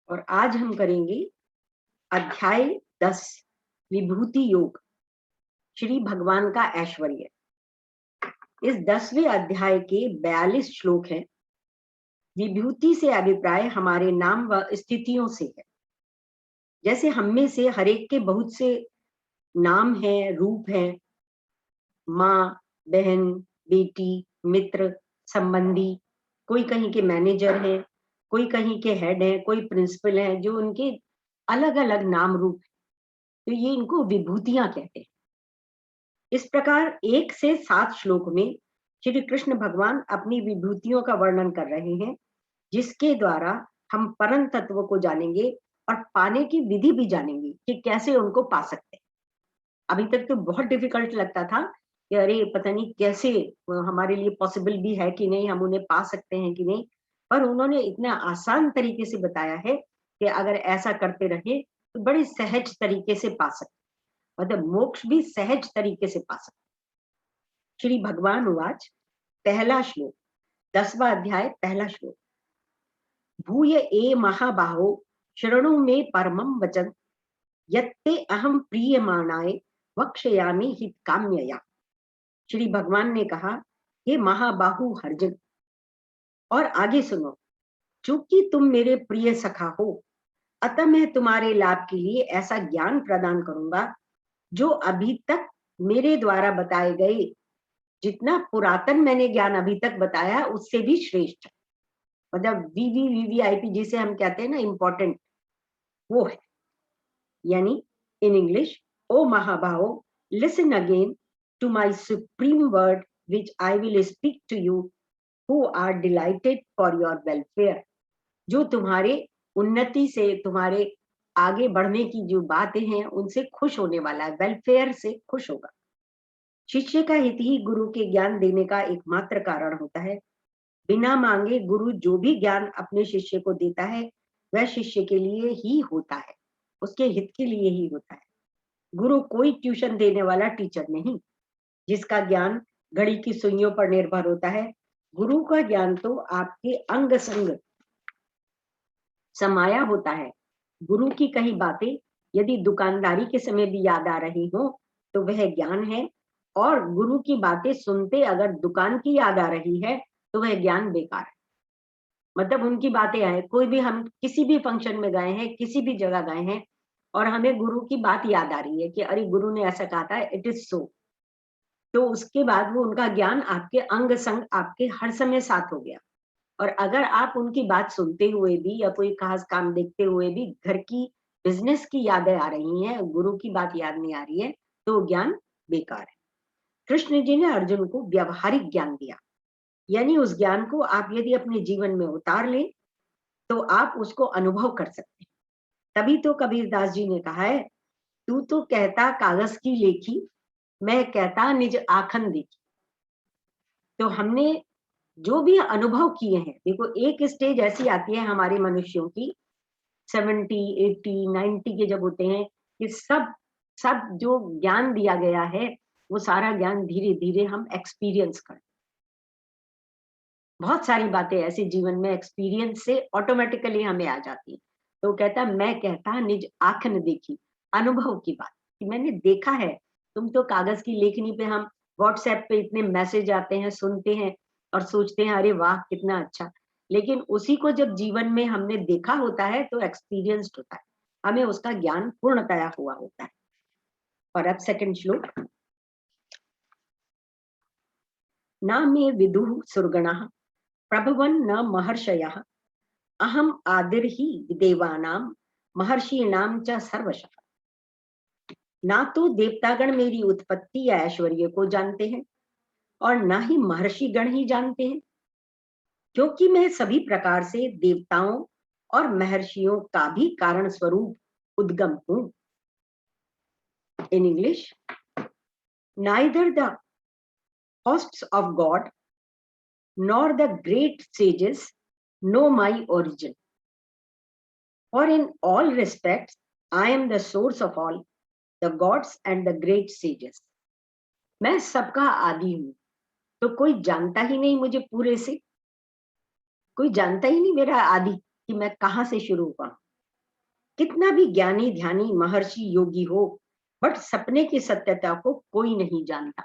और आज हम करेंगे अध्याय 10 विभूति योग, श्री भगवान का ऐश्वर्य। इस 10वें अध्याय के 42 श्लोक हैं। विभूति से अभिप्राय हमारे नाम व स्थितियों से है। जैसे हम में से हर एक के बहुत से नाम हैं, रूप हैं, माँ, बहन, बेटी, मित्र, संबंधी, कोई कहीं के मैनेजर हैं, कोई कहीं के हेड हैं, कोई प्रिंसिपल हैं, जो उनके अलग अलग नाम रूप हैं। तो ये इनको विभूतियां कहते हैं। इस प्रकार 1 से 7 श्लोक में श्री कृष्ण भगवान अपनी विभूतियों का वर्णन कर रहे हैं, जिसके द्वारा हम परम तत्व को जानेंगे और पाने की विधि भी जानेंगे कि कैसे उनको पा सकते हैं। अभी तक तो बहुत डिफिकल्ट लगता था कि अरे पता नहीं कैसे हमारे लिए पॉसिबल भी है कि नहीं, हम उन्हें पा सकते हैं कि नहीं, पर उन्होंने इतना आसान तरीके से बताया है कि अगर ऐसा करते रहे तो बड़े सहज तरीके से पा सकते, मतलब मोक्ष भी सहज तरीके से पा सकते। श्री भगवान उवाच, पहला श्लोक, 10वां अध्याय, पहला श्लोक। भूय ए महाबाहो शृणु मे परमं वचन यत्ते अहम प्रीयमाणाय वक्ष्यामि हित काम्यया। श्री भगवान ने कहा, हे महाबाहु अर्जुन, और आगे सुनो, चूंकि तुम मेरे प्रिय सखा हो, अतः मैं तुम्हारे लाभ के लिए ऐसा ज्ञान प्रदान करूंगा जो अभी तक मेरे द्वारा बताए गए, जितना पुरातन मैंने ज्ञान अभी तक बताया उससे भी श्रेष्ठ है। मतलब वीवीआईपी जिसे हम कहते हैं ना, इम्पोर्टेंट, वो है। यानी इन English, O Mahabaho, listen again to my supreme word which I will speak to you who are delighted for your welfare. जो तुम्हारे उन्नति से, तुम्हारे आगे बढ़ने की जो बातें हैं उनसे खुश होने वाला है, वेलफेयर से खुश होगा। शिष्य का हित ही गुरु के ज्ञान देने का एकमात्र कारण होता है। बिना मांगे गुरु जो भी ज्ञान अपने शिष्य को देता है वह शिष्य के लिए ही होता है, उसके हित के लिए ही होता है। गुरु कोई ट्यूशन देने वाला टीचर नहीं, जिसका ज्ञान घड़ी की सुइयों पर निर्भर होता है। गुरु का ज्ञान तो आपके अंग संग समाया होता है। गुरु की कही बातें यदि दुकानदारी के समय भी याद आ रही हो तो वह ज्ञान है, और गुरु की बातें सुनते अगर दुकान की याद आ रही है तो वह ज्ञान बेकार है। मतलब उनकी बातें आए, कोई भी, हम किसी भी फंक्शन में गए हैं, किसी भी जगह गए हैं और हमें गुरु की बात याद आ रही है कि अरे गुरु ने ऐसा कहा था, इट इज सो, तो उसके बाद वो उनका ज्ञान आपके अंग संग आपके हर समय साथ हो गया। और अगर आप उनकी बात सुनते हुए भी या कोई खास काम देखते हुए भी घर की बिजनेस की यादें आ रही हैं, गुरु की बात याद नहीं आ रही है, तो ज्ञान बेकार है। कृष्ण जी ने अर्जुन को व्यवहारिक ज्ञान दिया, यानी उस ज्ञान को आप यदि अपने जीवन में उतार लें तो आप उसको अनुभव कर सकते हैं। तभी तो कबीरदास जी ने कहा है, तू तो कहता कागज की लेखी, मैं कहता निज आखन देखी। तो हमने जो भी अनुभव किए हैं, देखो एक स्टेज ऐसी आती है हमारे मनुष्यों की, 70, 80, 90 के जब होते हैं, कि सब सब जो ज्ञान दिया गया है वो सारा ज्ञान धीरे धीरे हम एक्सपीरियंस करते। बहुत सारी बातें ऐसे जीवन में एक्सपीरियंस से ऑटोमेटिकली हमें आ जाती है। तो कहता, मैं कहता निज आँख न देखी, अनुभव की बात कि मैंने देखा है। तुम तो कागज की लेखनी पे, हम व्हाट्सएप पे इतने मैसेज आते हैं, सुनते हैं और सोचते हैं अरे वाह कितना अच्छा, लेकिन उसी को जब जीवन में हमने देखा होता है तो एक्सपीरियंस्ड होता है, हमें उसका ज्ञान पूर्णतया हुआ होता है। और अब सेकंड श्लोक, ना मे विदुः सुरगणः प्रभवन न महर्षयः अहम आदिर ही देवानां महर्षिणां च सर्वशः। ना तो देवतागण मेरी उत्पत्ति या ऐश्वर्य को जानते हैं और ना ही महर्षि गण ही जानते हैं, क्योंकि मैं सभी प्रकार से देवताओं और महर्षियों का भी कारण स्वरूप उद्गम हूं। In English, neither the hosts of God nor the great sages know my origin, for in all respects I am the source of all the gods and the great sages. मैं सबका आदि हूं, तो कोई जानता ही नहीं मुझे पूरे से, कोई जानता ही नहीं मेरा आदि कि मैं कहां से शुरू हुआ। कितना भी ज्ञानी ध्यानी महर्षि योगी हो, बट सपने की सत्यता को कोई नहीं जानता।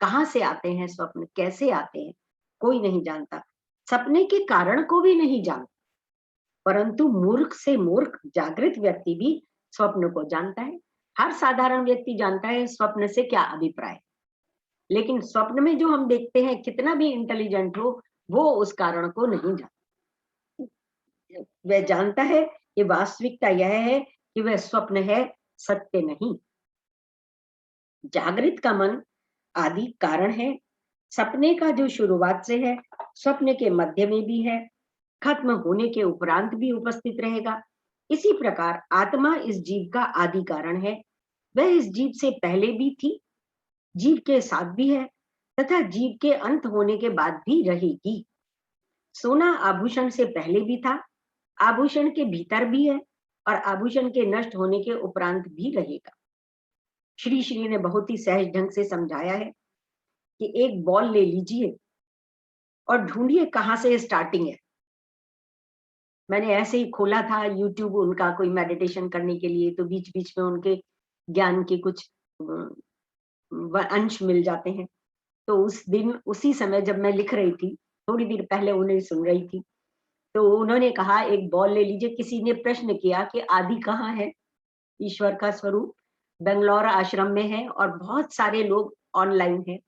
कहाँ से आते हैं स्वप्न, कैसे आते हैं, कोई नहीं जानता। सपने के कारण को भी नहीं जानता। परंतु मूर्ख से मूर्ख जागृत व्यक्ति भी स्वप्न को जानता है। हर साधारण व्यक्ति जानता है स्वप्न से क्या अभिप्राय है। लेकिन स्वप्न में जो हम देखते हैं, कितना भी इंटेलिजेंट हो, वो उस कारण को नहीं जानता। वह जानता है कि वास्तविकता यह है कि वह स्वप्न है, सत्य नहीं। जागृत का मन आदि कारण है। सपने का जो शुरुआत से है, स्वप्न के मध्य में भी है, खत्म होने के उपरांत भी उपस्थित रहेगा। इसी प्रकार आत्मा इस जीव का आदि कारण है। वह इस जीव से पहले भी थी, जीव के साथ भी है, तथा जीव के अंत होने के बाद भी रहेगी। सोना आभूषण से पहले भी था, आभूषण के भीतर भी है, और आभूषण के नष्ट होने के उपरांत भी रहेगा। श्री श्री ने बहुत ही सहज ढंग से समझाया है कि एक बॉल ले लीजिए और ढूंढिए कहां से स्टार्टिंग है। मैंने ऐसे ही खोला था यूट्यूब उनका कोई मेडिटेशन करने के लिए, तो बीच बीच में उनके ज्ञान के कुछ अंश मिल जाते हैं। तो उस दिन उसी समय जब मैं लिख रही थी, थोड़ी देर पहले उन्हें सुन रही थी, तो उन्होंने कहा एक बॉल ले लीजिए। किसी ने प्रश्न किया कि आदि कहाँ है, ईश्वर का स्वरूप बेंगलोर आश्रम में है और बहुत सारे लोग ऑनलाइन हैं।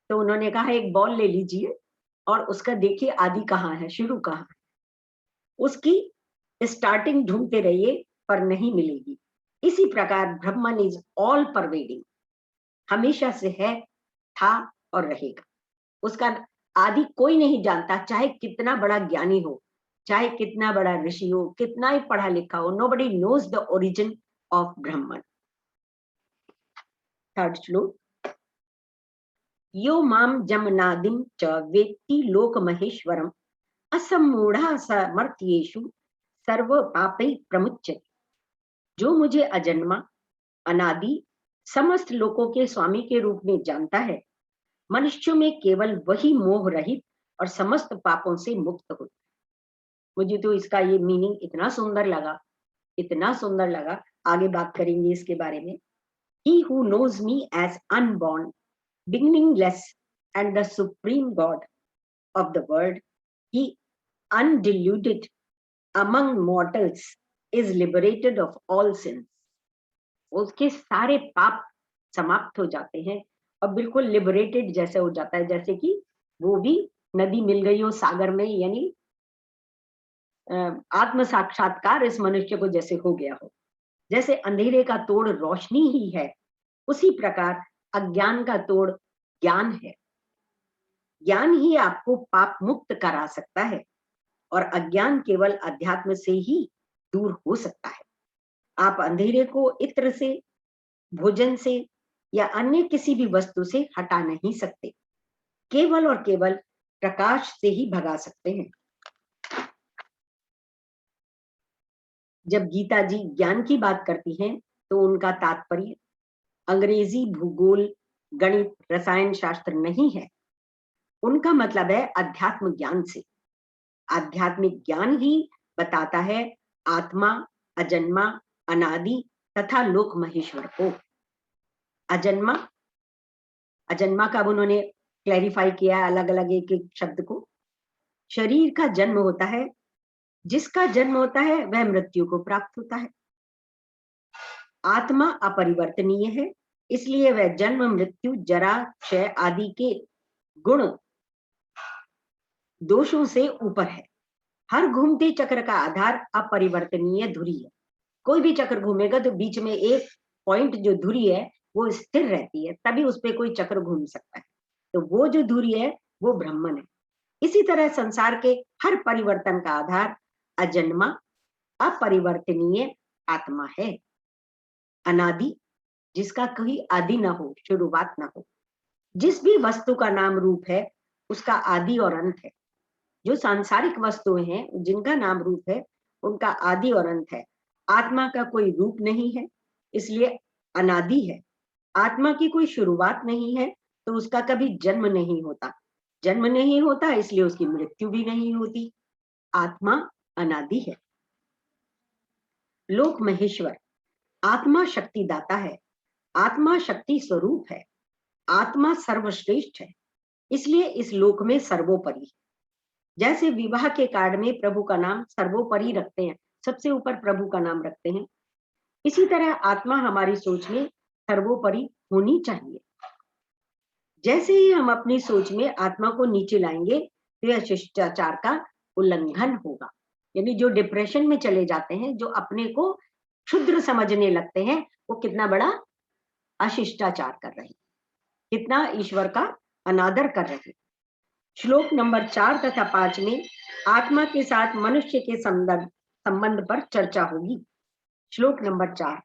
तो उन्होंने कहा एक बॉल ले लीजिए और उसका देखिए आदि कहाँ है, शुरू कहाँ है। उसकी स्टार्टिंग ढूंढते रहिए पर नहीं मिलेगी। इसी प्रकार ब्रह्मन इज ऑल परवेडिंग, हमेशा से है, था और रहेगा। उसका आदि कोई नहीं जानता, चाहे कितना बड़ा ज्ञानी हो, चाहे कितना बड़ा ऋषि हो, कितना ही पढ़ा लिखा हो। Nobody knows the origin of Brahman. Third shloka. यो माम जमनादिम च वेत्ति लोक महेश्वरम असमूढ़ा समर्थ्येषु सर्व पापै प्रमुच्यते। जो मुझे अजन्मा अनादि समस्त लोकों के स्वामी के रूप में जानता है, मनुष्यों में केवल वही मोह रहित और समस्त पापों से मुक्त होता है। मुझे तो इसका ये मीनिंग इतना सुंदर लगा, इतना सुंदर लगा। आगे बात करेंगे इसके बारे में। He who knows me as unborn, beginningless, and the supreme God of the world, he undiluted among mortals is liberated of all sins. उसके सारे पाप समाप्त हो जाते हैं और बिल्कुल लिबरेटेड जैसे हो जाता है, जैसे कि वो भी नदी मिल गई हो सागर में, यानी आत्म साक्षात्कार इस मनुष्य को जैसे हो गया हो। जैसे अंधेरे का तोड़ रोशनी ही है, उसी प्रकार अज्ञान का तोड़ ज्ञान है। ज्ञान ही आपको पाप मुक्त करा सकता है और अज्ञान केवल अध्यात्म से ही दूर हो सकता है। आप अंधेरे को इत्र से, भोजन से या अन्य किसी भी वस्तु से हटा नहीं सकते, केवल और केवल प्रकाश से ही भगा सकते हैं। जब गीता जी ज्ञान की बात करती हैं, तो उनका तात्पर्य अंग्रेजी, भूगोल, गणित, रसायन शास्त्र नहीं है। उनका मतलब है अध्यात्म ज्ञान से। आध्यात्मिक ज्ञान ही बताता है आत्मा, अजन्मा, अनादि तथा लोक महेश्वर को। अजन्मा, अजन्मा का उन्होंने क्लैरिफाई किया अलग अलग एक एक शब्द को। शरीर का जन्म होता है, जिसका जन्म होता है वह मृत्यु को प्राप्त होता है। आत्मा अपरिवर्तनीय है, इसलिए वह जन्म, मृत्यु, जरा, क्षय आदि के गुण दोषों से ऊपर है। हर घूमते चक्र का आधार अपरिवर्तनीय धुरी है। कोई भी चक्र घूमेगा तो बीच में एक पॉइंट जो धुरी है वो स्थिर रहती है, तभी उस पर कोई चक्र घूम सकता है। तो वो जो धुरी है वो ब्रह्मन है। इसी तरह संसार के हर परिवर्तन का आधार अजन्मा अपरिवर्तनीय आत्मा है। अनादि, जिसका कोई आदि ना हो, शुरुआत ना हो। जिस भी वस्तु का नाम रूप है उसका आदि और अंत है। जो सांसारिक वस्तुएं हैं जिनका नाम रूप है उनका आदि और अंत है। आत्मा का कोई रूप नहीं है, इसलिए अनादि है। आत्मा की कोई शुरुआत नहीं है, तो उसका कभी जन्म नहीं होता। जन्म नहीं होता इसलिए उसकी मृत्यु भी नहीं होती। आत्मा अनादि है। लोक महेश्वर, आत्मा शक्ति दाता है, आत्मा शक्ति स्वरूप है, आत्मा सर्वश्रेष्ठ है, इसलिए इस लोक में सर्वोपरि। जैसे विवाह के कार्ड में प्रभु का नाम सर्वोपरि रखते हैं, सबसे ऊपर प्रभु का नाम रखते हैं, इसी तरह आत्मा हमारी सोच में सर्वोपरि होनी चाहिए। जैसे ही हम अपनी सोच में आत्मा को नीचे लाएंगे तो यह शिष्टाचार का उल्लंघन होगा। यानी जो डिप्रेशन में चले जाते हैं, जो अपने को क्षुद्र समझने लगते हैं, वो कितना बड़ा अशिष्टाचार कर रहे हैं, कितना ईश्वर का अनादर कर रहे हैं। श्लोक नंबर 4 तथा 5 में आत्मा के साथ मनुष्य के संबंध पर चर्चा होगी। श्लोक नंबर 4,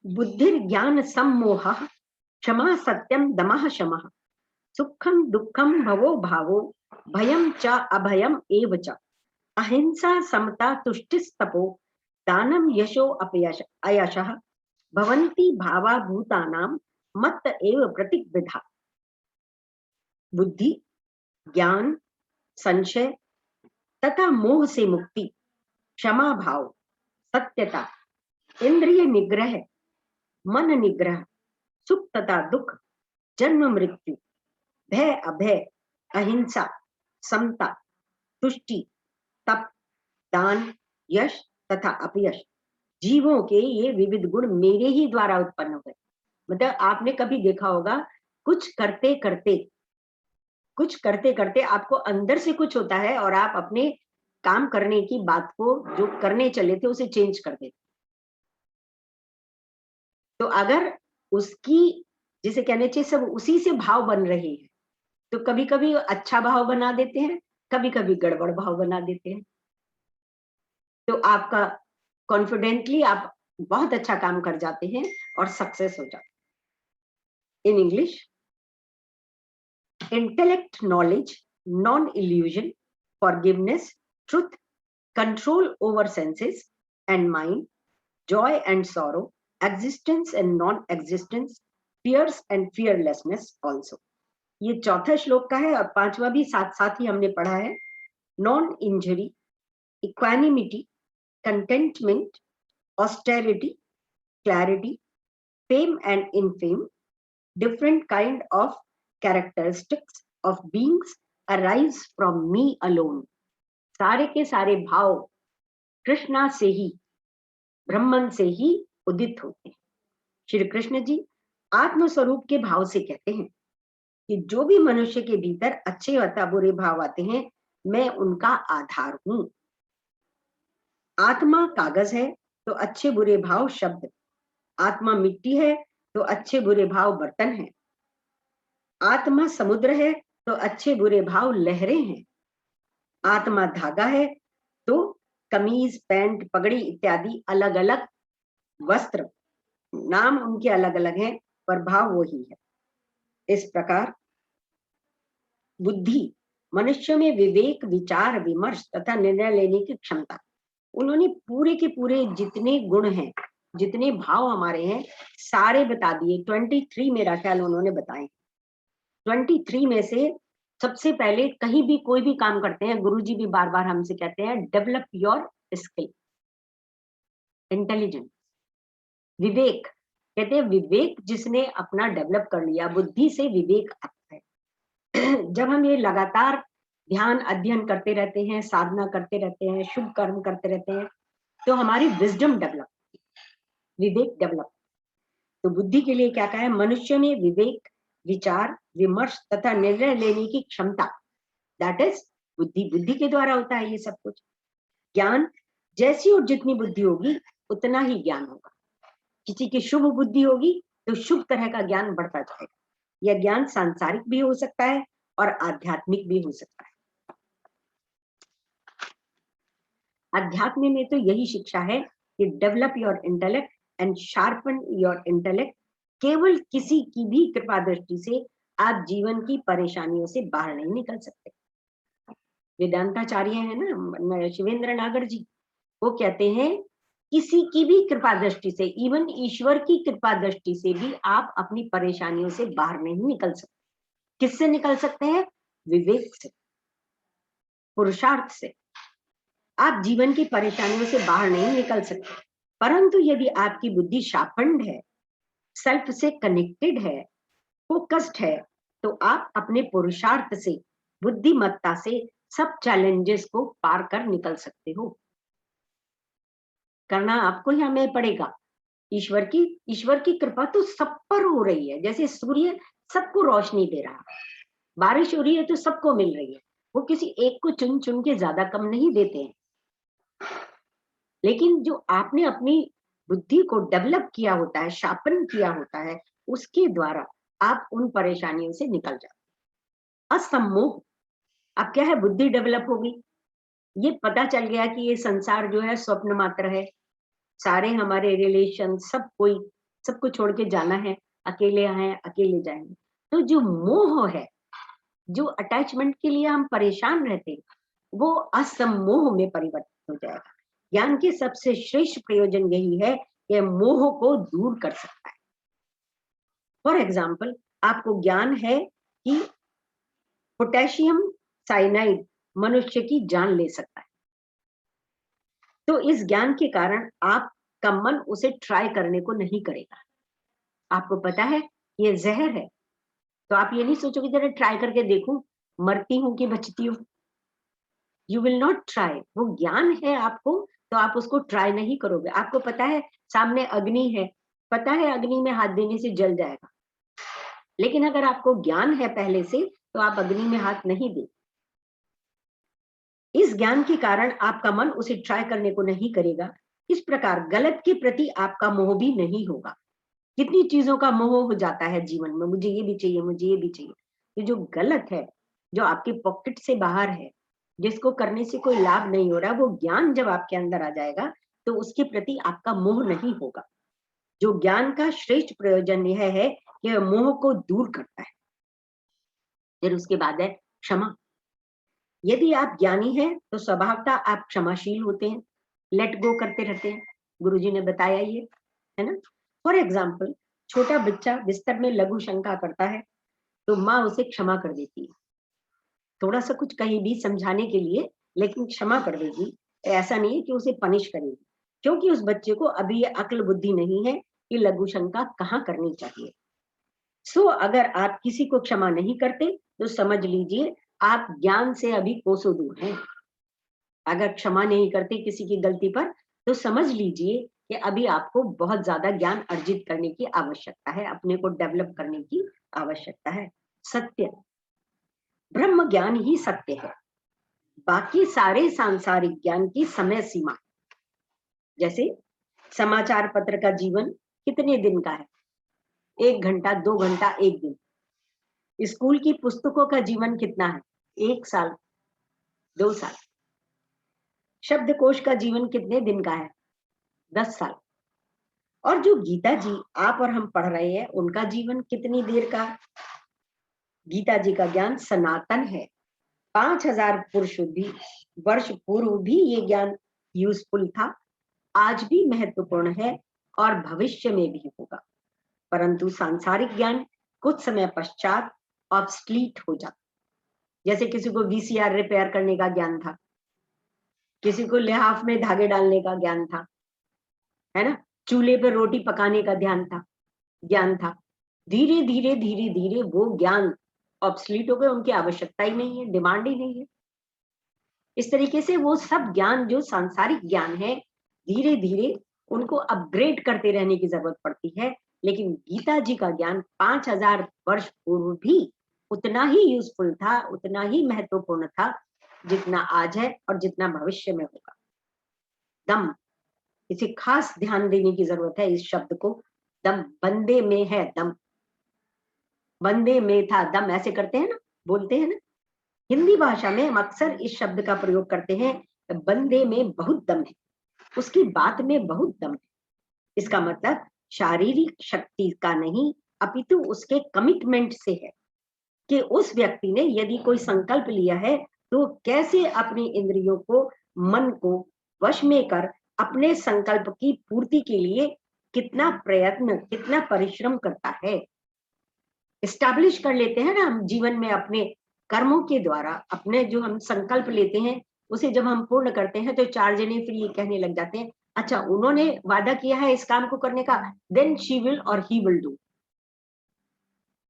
बुद्धिर ज्ञान सम्मोह क्षमा सत्यम दमः शमः सुखम दुखम भवो भावो भयम च अभयम एव च अहिंसा समता तुष्टिस्तपो दानम यशो अपयश अयशः भवन्ति भावा भूतानां मत्त एव प्रतिविधा। बुद्धि, ज्ञान, संशय तथा मोह से मुक्ति, क्षमा भाव, सत्यता, इंद्रिय निग्रह, मन निग्रह, सुख तथा दुख, जन्म मृत्यु, भय अभय, अहिंसा, समता, तुष्टि, तप, दान, यश तथा अपयश, जीवों के ये विविध गुण मेरे ही द्वारा उत्पन्न हुए। मतलब आपने कभी देखा होगा, कुछ करते करते आपको अंदर से कुछ होता है और आप अपने काम करने की बात को जो करने चले थे उसे चेंज कर देते। तो अगर उसकी जिसे कहने चाहिए सब उसी से भाव बन रहे हैं, तो कभी कभी अच्छा भाव बना देते हैं, कभी कभी गड़बड़ भाव बना देते हैं। तो आपका कॉन्फिडेंटली आप बहुत अच्छा काम कर जाते हैं और सक्सेस हो जाते। In English, intellect, knowledge, non-illusion, forgiveness, truth, control over senses and mind, joy and sorrow, existence and non-existence, fears and fearlessness also. ये चौथा श्लोक का है और पांचवा भी साथ साथ ही हमने पढ़ा है। Non injury, equanimity, contentment, austerity, clarity, fame and infamy, different kind of characteristics of beings arise from me alone. सारे के सारे भाव कृष्णा से ही, ब्रह्मन से ही उदित होते हैं। श्री कृष्ण जी आत्मस्वरूप के भाव से कहते हैं कि जो भी मनुष्य के भीतर अच्छे अथवा बुरे भाव आते हैं, मैं उनका आधार हूं। आत्मा कागज है तो अच्छे बुरे भाव शब्द, आत्मा मिट्टी है तो अच्छे बुरे भाव बर्तन हैं, आत्मा समुद्र है तो अच्छे बुरे भाव लहरें हैं, आत्मा धागा है तो कमीज, पैंट, पगड़ी इत्यादि अलग अलग वस्त्र, नाम उनके अलग अलग हैं पर भाव वही है। इस प्रकार बुद्धि मनुष्य में विवेक, विचार, विमर्श तथा निर्णय लेने की क्षमता, उन्होंने पूरे के पूरे जितने गुण हैं, जितने भाव हमारे हैं, सारे बता दिए। 23 मेरा ख्याल उन्होंने बताए। 23 में से सबसे पहले कहीं भी कोई भी काम करते हैं, गुरुजी भी बार बार हमसे कहते हैं, डेवलप योर स्किल, इंटेलिजेंस, विवेक। कहते हैं विवेक जिसने अपना डेवलप कर लिया, बुद्धि से विवेक आता है। जब हम ये लगातार ध्यान अध्ययन करते रहते हैं, साधना करते रहते हैं, शुभ कर्म करते रहते हैं, तो हमारी विजडम डेवलप, विवेक डेवलप। तो बुद्धि के लिए क्या कहा है? मनुष्य में विवेक, विचार, विमर्श तथा निर्णय लेने की क्षमता, दैट इज बुद्धि। बुद्धि के द्वारा होता है ये सब कुछ। ज्ञान, जैसी और जितनी बुद्धि होगी उतना ही ज्ञान होगा। किसी की शुभ बुद्धि होगी तो शुभ तरह का ज्ञान बढ़ता जाएगा। यह ज्ञान सांसारिक भी हो सकता है और आध्यात्मिक भी हो सकता है। अध्यात्म में तो यही शिक्षा है कि develop your intellect and sharpen your intellect. केवल किसी की भी कृपा दृष्टि से आप जीवन की परेशानियों से बाहर नहीं निकल सकते। वेदांताचार्य है ना शिवेंद्र नागर जी, वो कहते हैं किसी की भी कृपा दृष्टि से, इवन ईश्वर की कृपा दृष्टि से भी आप अपनी परेशानियों से बाहर नहीं निकल सकते। किससे निकल सकते हैं? विवेक से, पुरुषार्थ से, आप जीवन की परेशानियों से बाहर नहीं निकल सकते, परंतु यदि आपकी बुद्धि शार्पन्ड है, सेल्फ से कनेक्टेड है, फोकस्ड है, तो आप अपने पुरुषार्थ से, बुद्धिमत्ता से सब चैलेंजेस को पार कर निकल सकते हो। करना आपको ही हमें पड़ेगा। ईश्वर की कृपा तो सब पर हो रही है। जैसे सूर्य सबको रोशनी दे रहा, बारिश हो रही है तो सबको मिल रही है। वो किसी एक को चुन चुन के ज्यादा कम नहीं देते हैं। लेकिन जो आपने अपनी बुद्धि को डेवलप किया होता है, शार्पन किया होता है, उसके द्वारा आप उन परेशानियों से निकल जाते। असम्मोह, अब क्या है, बुद्धि डेवलप होगी। ये पता चल गया कि ये संसार जो है स्वप्न मात्र है, सारे हमारे रिलेशन सबको छोड़ के जाना है, अकेले आए अकेले जाएंगे। तो जो मोह है, जो अटैचमेंट के लिए हम परेशान रहते हैं, वो असम्मोह में परिवर्तित हो जाएगा। ज्ञान के सबसे श्रेष्ठ प्रयोजन यही है कि मोह को दूर कर सकता है। फॉर एग्जाम्पल, आपको ज्ञान है कि पोटेशियम साइनाइड मनुष्य की जान ले सकता है, तो इस ज्ञान के कारण आपका मन उसे ट्राई करने को नहीं करेगा। आपको पता है ये जहर है, तो आप ये नहीं सोचोगे जरा ट्राई करके देखूं मरती हूं कि बचती हूं। You will not try. वो ज्ञान है आपको, तो आप उसको ट्राई नहीं करोगे। आपको पता है सामने अग्नि है, पता है अग्नि में हाथ देने से जल जाएगा, लेकिन अगर आपको ज्ञान है पहले से, तो आप अग्नि में हाथ नहीं दे। इस ज्ञान के कारण आपका मन उसे ट्राई करने को नहीं करेगा। इस प्रकार गलत के प्रति आपका मोह भी नहीं होगा। कितनी चीजों का मोह हो जाता है जीवन में, मुझे ये भी चाहिए, मुझे ये भी चाहिए। ये जो गलत है, जो आपके पॉकेट से बाहर है, जिसको करने से कोई लाभ नहीं हो रहा, वो ज्ञान जब आपके अंदर आ जाएगा तो उसके प्रति आपका मोह नहीं होगा। जो ज्ञान का श्रेष्ठ प्रयोजन यह है कि मोह को दूर करता है। फिर उसके बाद है क्षमा। यदि आप ज्ञानी हैं तो स्वभावतः आप क्षमाशील होते हैं, लेट गो करते रहते हैं। गुरुजी ने बताया ये, है ना। फॉर एग्जाम्पल, छोटा बच्चा बिस्तर में लघु शंका करता है, तो माँ उसे क्षमा कर देती है, थोड़ा सा कुछ कहीं भी समझाने के लिए, लेकिन क्षमा कर देगी। ऐसा नहीं है कि उसे पनिश करेगी, क्योंकि उस बच्चे को अभी ये अक्ल बुद्धि नहीं है कि लघु शंका कहाँ करनी चाहिए। सो अगर आप किसी को क्षमा नहीं करते तो समझ लीजिए आप ज्ञान से अभी कोसों दूर हैं। अगर क्षमा नहीं करते किसी की गलती पर, तो समझ लीजिए कि अभी आपको बहुत ज्यादा ज्ञान अर्जित करने की आवश्यकता है, अपने को डेवलप करने की आवश्यकता है। सत्य, ब्रह्म ज्ञान ही सत्य है, बाकी सारे सांसारिक ज्ञान की समय सीमा। जैसे समाचार पत्र का जीवन कितने दिन का है? 1 घंटा, 2 घंटा, 1 दिन। स्कूल की पुस्तकों का जीवन कितना है? 1 साल, 2 साल। शब्दकोश का जीवन कितने दिन का है? 10 साल। और जो गीता जी आप और हम पढ़ रहे हैं, उनका जीवन कितनी देर का? गीता जी का ज्ञान सनातन है। 5000 वर्ष पूर्व भी ये ज्ञान यूजफुल था, आज भी महत्वपूर्ण है और भविष्य में भी होगा। परंतु सांसारिक ज्ञान कुछ समय पश्चात ऑब्सलीट हो जाता। जैसे किसी को वीसीआर रिपेयर करने का ज्ञान था, किसी को लिहाफ में धागे डालने का ज्ञान था, है ना, चूल्हे पर रोटी पकाने का ज्ञान था। धीरे धीरे धीरे धीरे वो ज्ञान ऑब्सलीट हो गए, उनकी आवश्यकता ही नहीं है, डिमांड ही नहीं है। इस तरीके से वो सब ज्ञान जो सांसारिक ज्ञान है, धीरे धीरे उनको अपग्रेड करते रहने की जरूरत पड़ती है। लेकिन गीता जी का ज्ञान 5000 वर्ष पूर्व भी उतना ही यूजफुल था, उतना ही महत्वपूर्ण था, जितना आज है और जितना भविष्य में होगा। दम, इसे खास ध्यान देने की जरूरत है इस शब्द को। दम बंदे में है, दम बंदे में था, दम ऐसे करते हैं ना, बोलते हैं ना। हिंदी भाषा में हम अक्सर इस शब्द का प्रयोग करते हैं, बंदे में बहुत दम है, उसकी बात में बहुत दम है। इसका मतलब शारीरिक शक्ति का नहीं, अपितु उसके कमिटमेंट से है कि उस व्यक्ति ने यदि कोई संकल्प लिया है, तो कैसे अपनी इंद्रियों को, मन को वश में कर अपने संकल्प की पूर्ति के लिए कितना प्रयत्न, कितना परिश्रम करता है। एस्टैब्लिश कर लेते हैं ना हम जीवन में अपने कर्मों के द्वारा, अपने जो हम संकल्प लेते हैं उसे जब हम पूर्ण करते हैं तो 4 जने फिर ये कहने लग जाते हैं, अच्छा उन्होंने वादा किया है इस काम को करने का, देन शी विल और ही विल डू।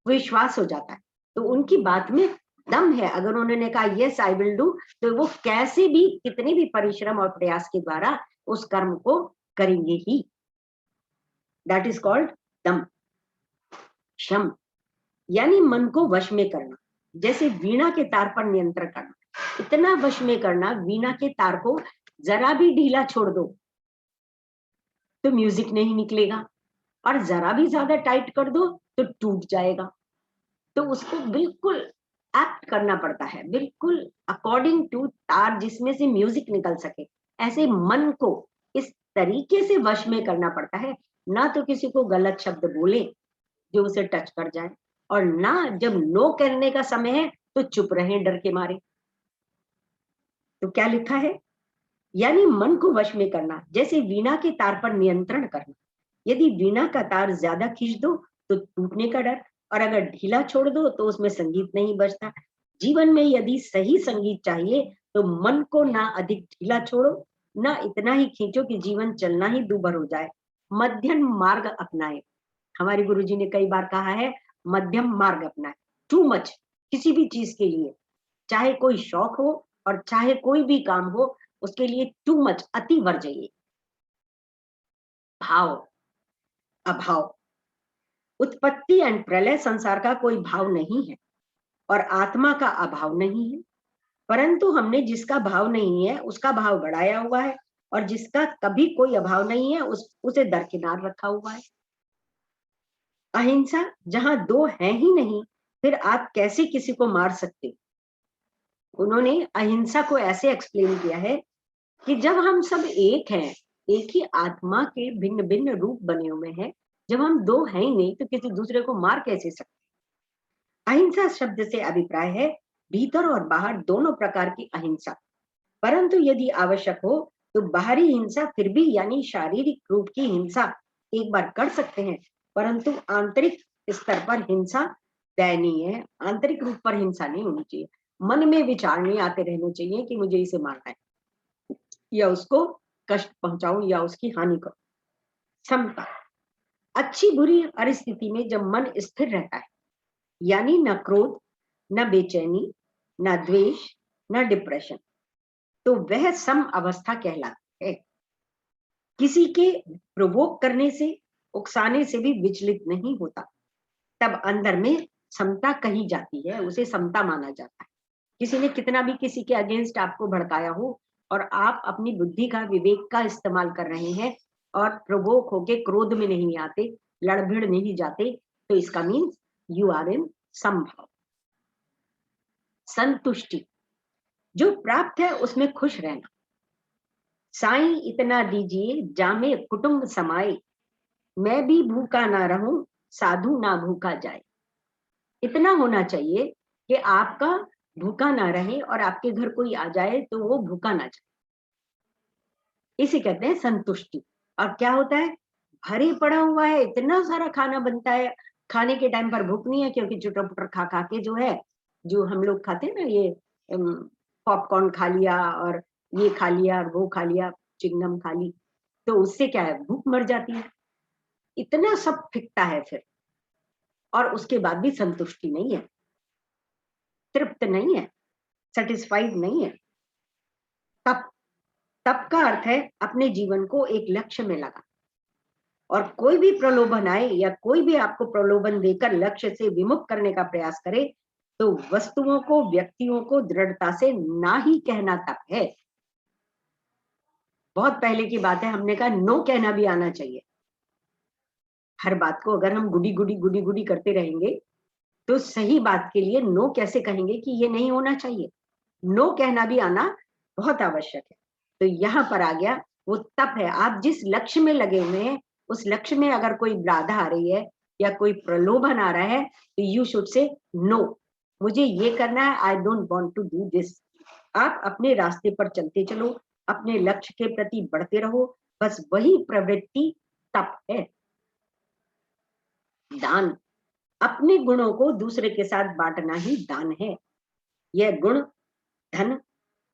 विश्वास हो जाता है, तो उनकी बात में दम है। अगर उन्होंने कहा यस आई विल डू, तो वो कैसे भी, कितने भी परिश्रम और प्रयास के द्वारा उस कर्म को करेंगे ही। दैट इज कॉल्ड दम। शम यानी मन को वश में करना, जैसे वीणा के तार पर नियंत्रण करना। इतना वश में करना, वीणा के तार को जरा भी ढीला छोड़ दो तो म्यूजिक नहीं निकलेगा, और जरा भी ज्यादा टाइट कर दो तो टूट जाएगा। तो उसको बिल्कुल एक्ट करना पड़ता है, बिल्कुल अकॉर्डिंग टू तार, जिसमें से म्यूजिक निकल सके। ऐसे मन को इस तरीके से वश में करना पड़ता है, ना तो किसी को गलत शब्द बोले जो उसे टच कर जाए, और ना जब नो करने का समय है तो चुप रहे डर के मारे। तो क्या लिखा है, यानी मन को वश में करना, जैसे वीणा के तार पर नियंत्रण करना। यदि वीणा का तार ज्यादा खींच दो तो टूटने का डर, और अगर ढीला छोड़ दो तो उसमें संगीत नहीं बजता। जीवन में यदि सही संगीत चाहिए तो मन को ना अधिक ढीला छोड़ो, ना इतना ही खींचो कि जीवन चलना ही दूभर हो जाए। मध्यम मार्ग अपनाए। हमारे गुरुजी ने कई बार कहा है, मध्यम मार्ग अपनाए। टू मच किसी भी चीज के लिए, चाहे कोई शौक हो और चाहे कोई भी काम हो, उसके लिए टू मच, अति वर्जयी। भाव, अभाव। उत्पत्ति एंड प्रलय संसार का कोई भाव नहीं है, और आत्मा का अभाव नहीं है, परंतु हमने जिसका भाव नहीं है उसका भाव बढ़ाया हुआ है, और जिसका कभी कोई अभाव नहीं है उसे दरकिनार रखा हुआ है। अहिंसा, जहां दो हैं ही नहीं, फिर आप कैसे किसी को मार सकते। उन्होंने अहिंसा को ऐसे एक्सप्लेन किया है कि जब हम सब एक हैं, एक ही आत्मा के भिन्न भिन्न रूप बने हुए हैं, जब हम दो हैं ही नहीं तो किसी दूसरे को मार कैसे सकते। अहिंसा शब्द से अभिप्राय है भीतर और बाहर दोनों प्रकार की अहिंसा, परंतु यदि आवश्यक हो तो बाहरी हिंसा फिर भी, यानी शारीरिक रूप की हिंसा एक बार कर सकते हैं, परंतु आंतरिक स्तर पर हिंसा दयनीय है। आंतरिक रूप पर हिंसा नहीं होनी चाहिए। मन में विचार नहीं आते रहने चाहिए कि मुझे इसे मारना है या उसको कष्ट पहुंचाऊं या उसकी हानि करूं। समता, अच्छी बुरी परिस्थिति में जब मन स्थिर रहता है, यानी न क्रोध, न बेचैनी, न द्वेष, न डिप्रेशन, तो वह सम अवस्था कहलाती है। किसी के प्रोवोक करने से, उकसाने से भी विचलित नहीं होता, तब अंदर में समता कही जाती है, उसे समता माना जाता है। किसी ने कितना भी किसी के अगेंस्ट आपको भड़काया हो, और आप अपनी बुद्धि का, विवेक का इस्तेमाल कर रहे हैं और प्रोवोक होके क्रोध में नहीं आते, लड़भिड़ नहीं जाते, तो इसका मीन्स यू आर इन समभाव। संतुष्टि, जो प्राप्त है उसमें खुश रहना। साईं इतना दीजिए जामे कुटुंब समाए, मैं भी भूखा ना रहूं साधु ना भूखा जाए। इतना होना चाहिए कि आपका भूखा ना रहे और आपके घर कोई आ जाए तो वो भूखा ना जाए। इसे कहते हैं संतुष्टि। और क्या होता है, भरे पड़ा हुआ है, इतना सारा खाना बनता है, खाने के टाइम पर भूख नहीं है, क्योंकि चुटर पुटर खा खा के जो है, जो हम लोग खाते हैं ना, ये पॉपकॉर्न खा लिया और ये खा लिया और वो खा लिया, चिंगम खा ली, तो उससे क्या है, भूख मर जाती है। इतना सब फिकता है फिर, और उसके बाद भी संतुष्टि नहीं है, तृप्त नहीं है, सेटिस्फाइड नहीं है। तप, तप का अर्थ है अपने जीवन को एक लक्ष्य में लगा, और कोई भी प्रलोभन आए या कोई भी आपको प्रलोभन देकर लक्ष्य से विमुख करने का प्रयास करे, तो वस्तुओं को, व्यक्तियों को दृढ़ता से ना ही कहना तप है। बहुत पहले की बात है, हमने कहा नो कहना भी आना चाहिए। हर बात को अगर हम गुडी गुडी गुडी गुडी करते रहेंगे तो सही बात के लिए नो कैसे कहेंगे कि ये नहीं होना चाहिए। नो कहना भी आना बहुत आवश्यक है। तो यहाँ पर आ गया वो तप है। आप जिस लक्ष्य में लगे हुए हैं, उस लक्ष्य में अगर कोई बाधा आ रही है या कोई प्रलोभन आ रहा है, तो यू शुड से नो, मुझे ये करना है, I don't want to do this. आप अपने रास्ते पर चलते चलो, अपने लक्ष्य के प्रति बढ़ते रहो, बस वही प्रवृत्ति तप है। दान, अपने गुणों को दूसरे के साथ बांटना ही दान है। यह गुण, धन,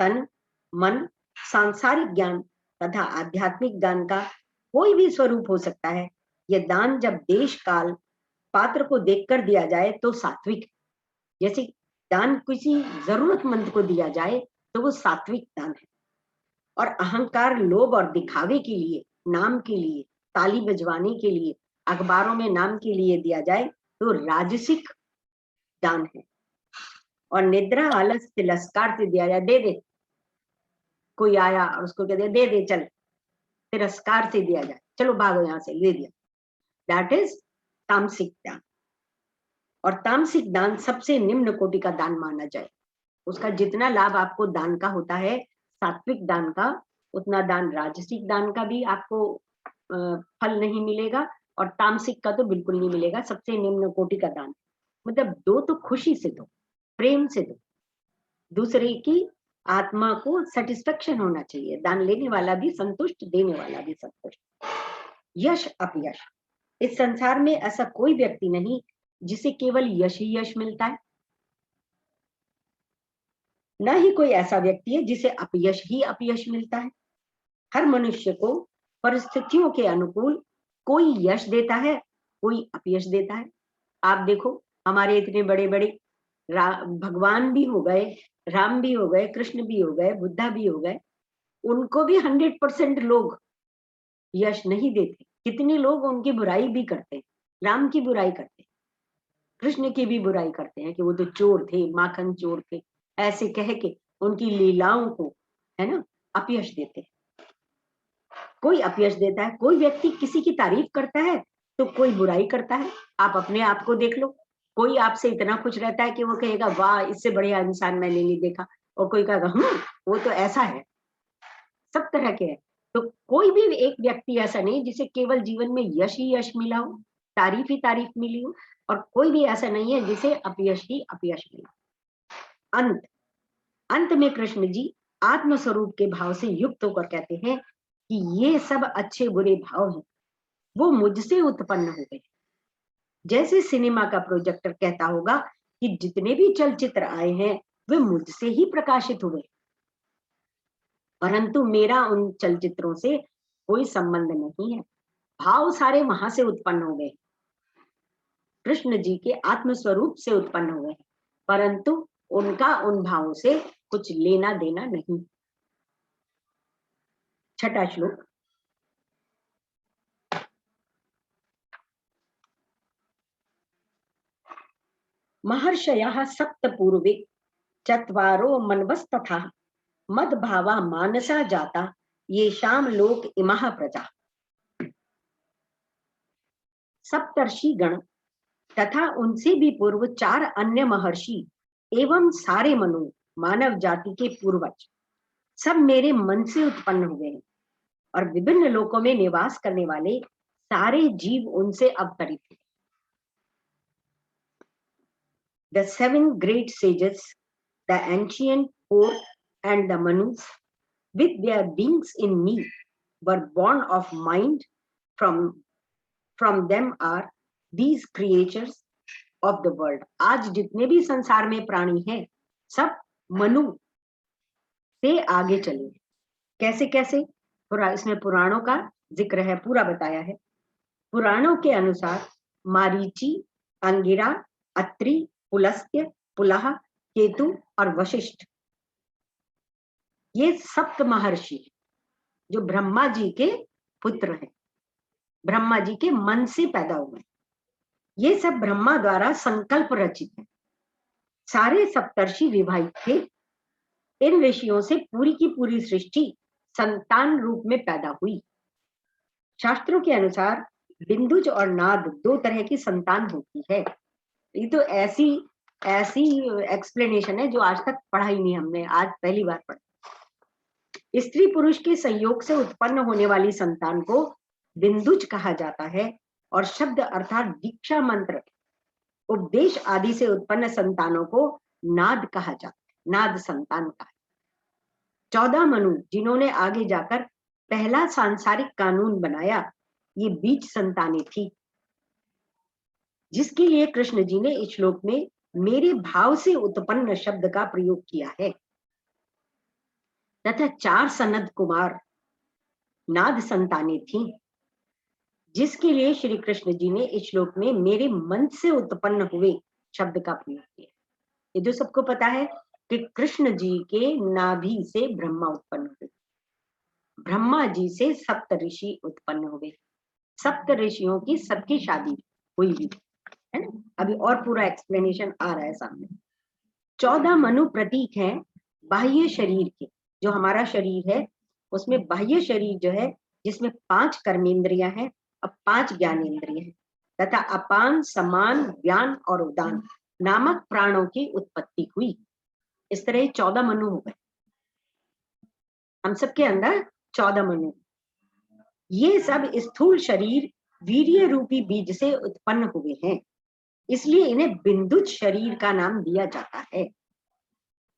तन, मन, सांसारिक ज्ञान तथा आध्यात्मिक ज्ञान का कोई भी स्वरूप हो सकता है। यह दान जब देश काल पात्र को देखकर दिया जाए तो सात्विक, जैसे दान किसी जरूरतमंद को दिया जाए तो वो सात्विक दान है। और अहंकार, लोभ और दिखावे के लिए, नाम के लिए, ताली बजवाने के लिए, अखबारों में नाम के लिए दिया जाए तो राजसिक दान है। और निद्रा, आलस, तिरस्कार से दिया जाए, दे दे, कोई आया और उसको कह दे दे चल, तिरस्कार से दिया जाए, चलो भागो यहां से, ले दिया, दैट इज तामसिक दान। और तामसिक दान सबसे निम्न कोटि का दान माना जाए। उसका जितना लाभ आपको दान का होता है, सात्विक दान का, उतना दान राजसिक दान का भी आपको फल नहीं मिलेगा, और तामसिक का तो बिल्कुल नहीं मिलेगा। सबसे निम्न कोटि का दान, मतलब दो तो खुशी से दो, प्रेम से दो, दूसरे की आत्मा को सेटिस्फेक्शन होना चाहिए, दान लेने वाला भी संतुष्ट, देने वाला भी संतुष्ट। यश अपयश, इस संसार में ऐसा कोई व्यक्ति नहीं जिसे केवल यश ही यश मिलता है, न ही कोई ऐसा व्यक्ति है जिसे अपयश ही अपयश मिलता है। हर मनुष्य को परिस्थितियों के अनुकूल कोई यश देता है, कोई अपयश देता है। आप देखो, हमारे इतने बड़े बड़े भगवान भी हो गए, राम भी हो गए, कृष्ण भी हो गए, बुद्धा भी हो गए, उनको भी 100% लोग यश नहीं देते। कितने लोग उनकी बुराई भी करते हैं, राम की बुराई करते हैं, कृष्ण की भी बुराई करते हैं कि वो तो चोर थे, माखन चोर थे, ऐसे कह के उनकी लीलाओं को, है ना, अपयश देते हैं। कोई अपयश देता है, कोई व्यक्ति किसी की तारीफ करता है तो कोई बुराई करता है। आप अपने आप को देख लो, कोई आपसे इतना खुश रहता है कि वो कहेगा वाह, इससे बढ़िया इंसान मैंने नहीं देखा, और कोई कहेगा वो तो ऐसा है। सब तरह के हैं। तो कोई भी एक व्यक्ति ऐसा नहीं जिसे केवल जीवन में यश ही यश मिला हो, तारीफ ही तारीफ मिली हो, और कोई भी ऐसा नहीं है जिसे अपयश ही अपयश मिला। अंत अंत में कृष्ण जी आत्मस्वरूप के भाव से युक्त होकर कहते हैं कि ये सब अच्छे बुरे भाव हैं, वो मुझसे उत्पन्न हो गए। जैसे सिनेमा का प्रोजेक्टर कहता होगा कि जितने भी चलचित्र आए हैं वे मुझसे ही प्रकाशित हुए, परंतु मेरा उन चलचित्रों से कोई संबंध नहीं है, भाव सारे वहां से उत्पन्न हो गए, कृष्ण जी के आत्मस्वरूप से उत्पन्न हुए, परंतु उनका उन भावों से कुछ लेना देना नहीं। छठा श्लोक, महर्षयः सप्त पूर्वे चत्वारो मनवस्तथा मद्भावा मानसा जाता येषाम लोक इमः प्रजा। सप्तर्षि गण तथा उनसे भी पूर्व 4 अन्य महर्षि एवं सारे मनु, मानव जाति के पूर्वज, सब मेरे मन से उत्पन्न हुए हैं, और विभिन्न लोकों में निवास करने वाले सारे जीव उनसे अवतरित हैं। The 7 great sages, the ancient four, and the Manus, with their beings in me, were born of mind. From them are these creatures of the world. आज जितने भी संसार में प्राणी हैं, सब मनु से आगे चले। कैसे कैसे? इसमें पुराणों का जिक्र है, पूरा बताया है। पुराणों के अनुसार मारीची, अंगिरा, अत्रि, पुलस्त्य, पुलह, केतु और वशिष्ठ, ये सप्त महर्षि जो ब्रह्मा जी के पुत्र हैं, ब्रह्मा जी के मन से पैदा हुए, ये सब ब्रह्मा द्वारा संकल्प रचित है। सारे सप्तर्षि विवाहित थे। इन ऋषियों से पूरी की पूरी सृष्टि संतान रूप में पैदा हुई। शास्त्रों के अनुसार बिंदुज और नाद 2 तरह की संतान होती है। ये तो ऐसी एक्सप्लेनेशन है जो आज तक पढ़ा ही नहीं हमने, आज पहली बार पढ़ा। स्त्री पुरुष के संयोग से उत्पन्न होने वाली संतान को बिंदुज कहा जाता है, और शब्द अर्थात दीक्षा मंत्र, उपदेश आदि से उत्पन्न संतानों को नाद कहा जाता है, नाद संतान कहा। 14 मनु जिन्होंने आगे जाकर पहला सांसारिक कानून बनाया, ये बीज संतानें थी, जिसके लिए कृष्ण जी ने इस श्लोक में मेरे भाव से उत्पन्न शब्द का प्रयोग किया है। तथा 4 सनद कुमार नाद संतानें थीं, जिसके लिए श्री कृष्ण जी ने इस श्लोक में मेरे मन से उत्पन्न हुए शब्द का प्रयोग किया। ये तो सबको पता है कि कृष्ण जी के नाभि से ब्रह्मा उत्पन्न हुए, ब्रह्मा जी से सप्त ऋषि उत्पन्न हुए, सप्त ऋषियों की सबकी शादी हुई भी है ना। अभी और पूरा एक्सप्लेनेशन आ रहा है सामने। 14 मनु प्रतीक हैं बाह्य शरीर के। जो हमारा शरीर है उसमें बाह्य शरीर जो है, जिसमें 5 कर्मेंद्रियां हैं और 5 ज्ञानेंद्रियां हैं, तथा अपान, समान, ज्ञान और उदान नामक प्राणों की उत्पत्ति हुई। इस तरह 14 मनु हो गए हम सबके अंदर, 14 मनु। ये सब स्थूल शरीर वीर्य रूपी बीज से उत्पन्न हुए हैं, इसलिए इन्हें बिंदुज शरीर का नाम दिया जाता है।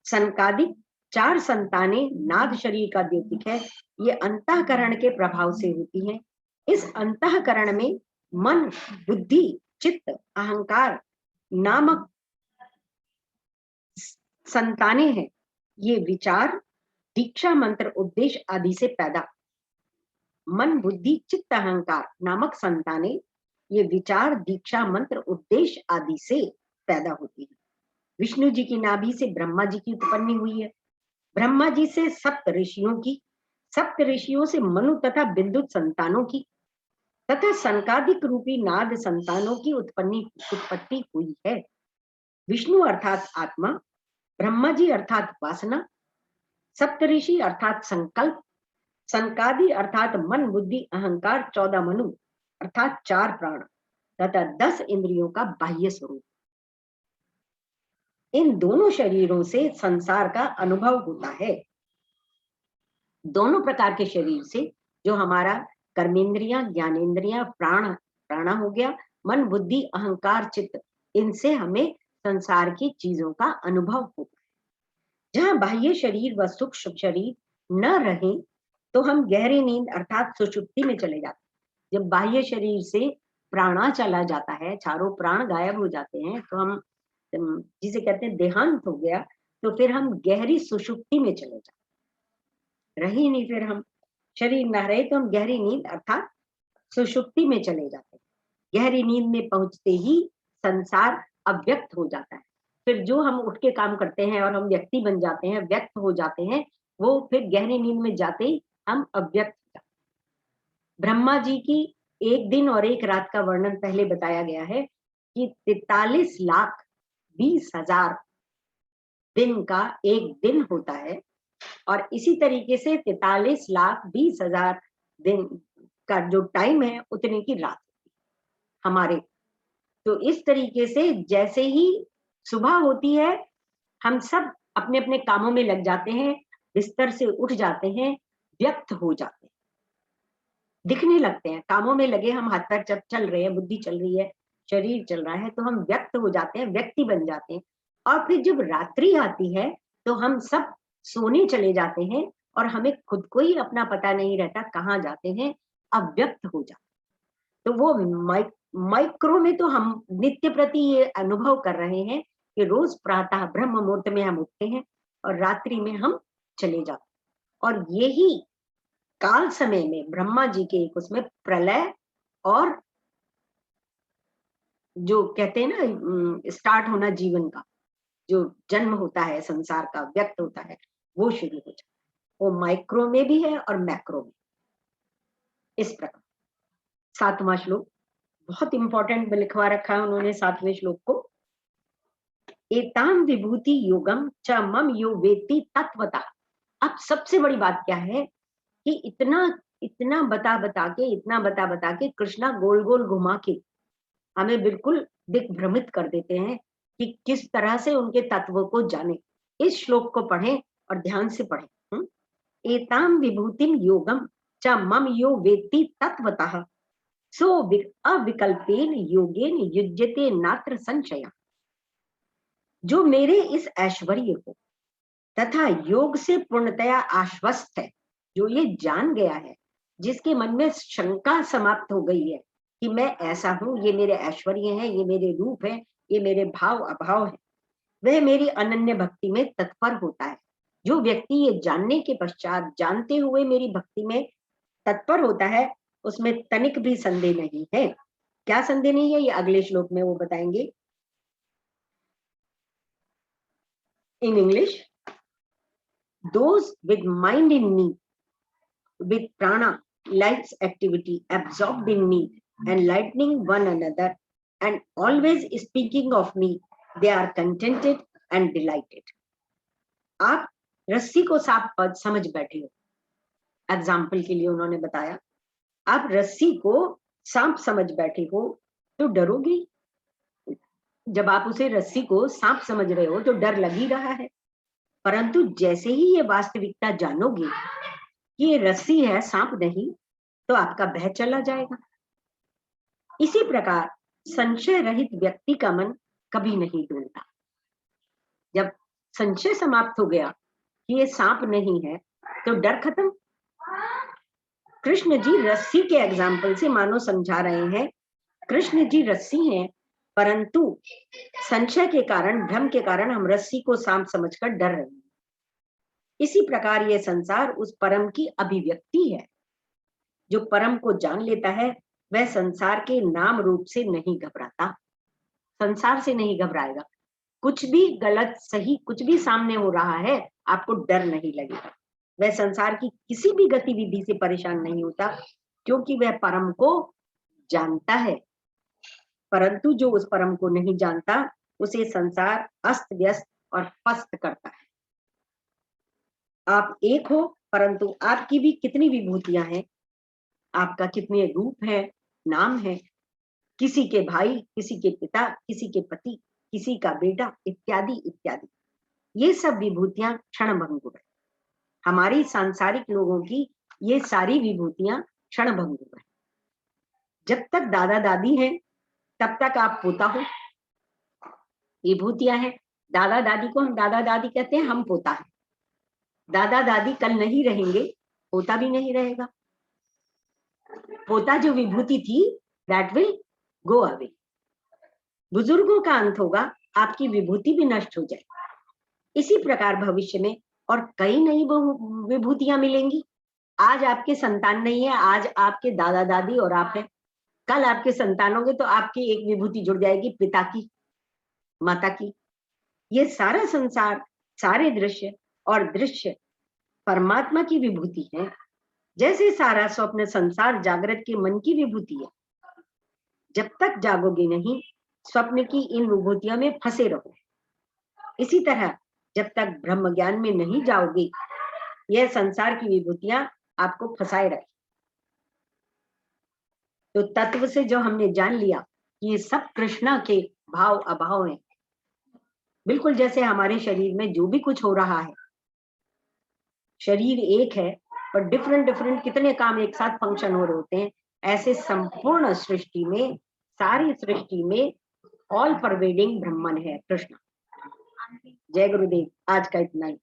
संकादिक 4 संतानें नाद शरीर का द्योतिक है। ये अंतःकरण के प्रभाव से होती हैं। इस अंतःकरण में मन, बुद्धि, चित्त, अहंकार नामक संतानें हैं। ये विचार, दीक्षा, मंत्र, उपदेश आदि से पैदा, मन, बुद्धि, चित्त, अहंकार नामक संतानें ये विचार, दीक्षा, मंत्र, उपदेश आदि से पैदा होती है। विष्णु जी की नाभि से ब्रह्मा जी की उत्पत्ति हुई है, ब्रह्मा जी से सप्त ऋषियों की, सप्त ऋषियों से मनु तथा बिंदु संतानों की, तथा संकादिक रूपी नाद संतानों की उत्पत्ति हुई है। विष्णु अर्थात आत्मा, ब्रह्मा जी अर्थात वासना, सप्तऋषि अर्थात संकल्प, संकादि अर्थात मन, बुद्धि, अहंकार, 14 मनु अर्थात 4 प्राण तथा 10 इंद्रियों का बाह्य स्वरूप। इन दोनों शरीरों से संसार का अनुभव होता है। दोनों प्रकार के शरीर से, जो हमारा कर्मेंद्रियां, ज्ञानेंद्रियां, प्राण हो गया, मन, बुद्धि, अहंकार, चित्त, इनसे हमें संसार की चीजों का अनुभव होता है। जहां बाह्य शरीर व सूक्ष्म शरीर न रहे तो हम गहरी नींद अर्थात सुषुप्ति में चले जाते हैं। जब बाह्य शरीर से प्राणा चला जाता है, चारों प्राण गायब हो जाते हैं, तो हम जिसे कहते हैं देहांत हो गया, तो फिर हम गहरी सुषुप्ति में चले जाते, रहे नहीं, फिर हम शरीर न रहे तो हम गहरी नींद अर्थात सुषुप्ति में चले जाते हैं। गहरी नींद में पहुंचते ही संसार अव्यक्त हो जाता है। फिर जो हम उठ के काम करते हैं और हम व्यक्ति बन जाते हैं, व्यक्त हो जाते हैं, वो फिर गहरी नींद में जाते ही हम अव्यक्त हो जाते हैं। ब्रह्मा जी की 1 दिन और 1 रात का वर्णन पहले बताया गया है कि 43,20,000 दिन का एक दिन होता है, और इसी तरीके से 43,20,000 दिन का जो टाइम है उतने की रात हमारे। तो इस तरीके से जैसे ही सुबह होती है, हम सब अपने अपने कामों में लग जाते हैं, बिस्तर से उठ जाते हैं, व्यक्त हो जाते हैं, दिखने लगते हैं, कामों में लगे, हम हाथ पैर चल रहे हैं, बुद्धि चल रही है, शरीर चल रहा है, तो हम व्यक्त हो जाते हैं, व्यक्ति बन जाते हैं। और फिर जब रात्रि आती है तो हम सब सोने चले जाते हैं और हमें खुद को ही अपना पता नहीं रहता कहाँ जाते हैं, अव्यक्त हो जाते। तो वो माइक्रो में तो हम नित्य प्रति ये अनुभव कर रहे हैं कि रोज प्रातः ब्रह्म मुहूर्त में हम उठते हैं और रात्रि में हम चले जाते हैं। और यही काल समय में ब्रह्मा जी के एक उसमें प्रलय और जो कहते हैं ना स्टार्ट होना जीवन का, जो जन्म होता है संसार का, व्यक्त होता है, वो शुरू हो जाता है। वो माइक्रो में भी है और मैक्रो में। इस प्रकार 7वां श्लोक बहुत इंपॉर्टेंट लिखवा रखा है उन्होंने 7वें श्लोक को। एताम विभूति योगम च मम यो वेत्ति तत्वतः। अब सबसे बड़ी बात क्या है कि इतना इतना बता बता के कृष्णा गोल गोल घुमा के हमें बिल्कुल दिग्भ्रमित कर देते हैं कि किस तरह से उनके तत्वों को जाने। इस श्लोक को पढ़ें और ध्यान से पढ़ें। एताम विभूतिम योगम च मम यो वेत्ति तत्वतः सो अविकल्पेन योगेन युज्यते नात्र संशय। जो मेरे इस ऐश्वर्य को तथा योग से पूर्णतया आश्वस्त है, जो ये जान गया है, जिसके मन में शंका समाप्त हो गई है कि मैं ऐसा हूं, ये मेरे ऐश्वर्य है, ये मेरे रूप है, ये मेरे भाव अभाव है, वह मेरी अनन्य भक्ति में तत्पर होता है। जो व्यक्ति ये जानने के पश्चात, जानते हुए मेरी भक्ति में तत्पर होता है, उसमें तनिक भी संदेह नहीं है। क्या संदेह नहीं है, ये अगले श्लोक में वो बताएंगे। In English, those with mind in me, with prana, life's activity, absorbed in me, enlightening one another, and always speaking of me, they are contented and delighted. आप रस्सी को सांप पद समझ बैठे हो, एग्जाम्पल के लिए उन्होंने बताया, आप रस्सी को सांप समझ बैठे हो तो डरोगे। जब आप उसे रस्सी को सांप समझ रहे हो तो डर लग ही रहा है, परंतु जैसे ही ये वास्तविकता जानोगे कि ये रस्सी है, सांप नहीं, तो आपका भय चला जाएगा। इसी प्रकार संशय रहित व्यक्ति का मन कभी नहीं डोलता। जब संशय समाप्त हो गया कि ये सांप नहीं है, तो डर खत्म। कृष्ण जी रस्सी के एग्जाम्पल से मानो समझा रहे हैं, कृष्ण जी रस्सी हैं, परंतु संशय के कारण, भ्रम के कारण हम रस्सी को सांप समझकर डर रहे हैं। इसी प्रकार ये संसार उस परम की अभिव्यक्ति है। जो परम को जान लेता है वह संसार के नाम रूप से नहीं घबराता, संसार से नहीं घबराएगा। कुछ भी गलत सही कुछ भी सामने हो रहा है, आपको डर नहीं लगेगा। वह संसार की किसी भी गतिविधि से परेशान नहीं होता, क्योंकि वह परम को जानता है। परंतु जो उस परम को नहीं जानता, उसे संसार अस्त व्यस्त और पस्त करता है। आप एक हो, परंतु आपकी भी कितनी विभूतियां हैं, आपका कितने रूप है, नाम है, किसी के भाई, किसी के पिता, किसी के पति, किसी का बेटा, इत्यादि इत्यादि। ये सब विभूतियां क्षणभंगुर है। हमारी सांसारिक लोगों की ये सारी विभूतियां क्षणभंगुर है। जब तक दादा दादी हैं, तब तक आप पोता हो। विभूतियां हैं, दादा दादी को हम दादा दादी कहते हैं, हम पोता है। दादा दादी कल नहीं रहेंगे, पोता भी नहीं रहेगा। पोता जो विभूति थी, दैट विल गो अवे। बुजुर्गों का अंत होगा, आपकी विभूति भी नष्ट हो जाए। इसी प्रकार भविष्य में और कई नई विभूतियां मिलेंगी। आज आपके संतान नहीं है, आज आपके दादा दादी और आप हैं। कल आपके संतान होंगे तो आपकी एक विभूति जुड़ जाएगी, पिता की, माता की। ये सारा संसार, सारे दृश्य और दृश्य परमात्मा की विभूति है। जैसे सारा स्वप्न संसार जागृत के मन की विभूति है। जब तक जागोगे नहीं, स्वप्न की इन विभूतियों में फंसे रहो। इसी तरह जब तक ब्रह्म ज्ञान में नहीं जाओगे, यह संसार की विभूतियां आपको फंसाए रखे। तो तत्व से जो हमने जान लिया कि ये सब कृष्णा के भाव अभाव हैं, बिल्कुल जैसे हमारे शरीर में जो भी कुछ हो रहा है, शरीर एक है पर डिफरेंट डिफरेंट कितने काम एक साथ फंक्शन हो रहे होते हैं, ऐसे संपूर्ण सृष्टि में, सारी सृष्टि में ऑल परवेडिंग ब्रह्मन है कृष्ण। जय गुरुदेव। आज का इतना ही।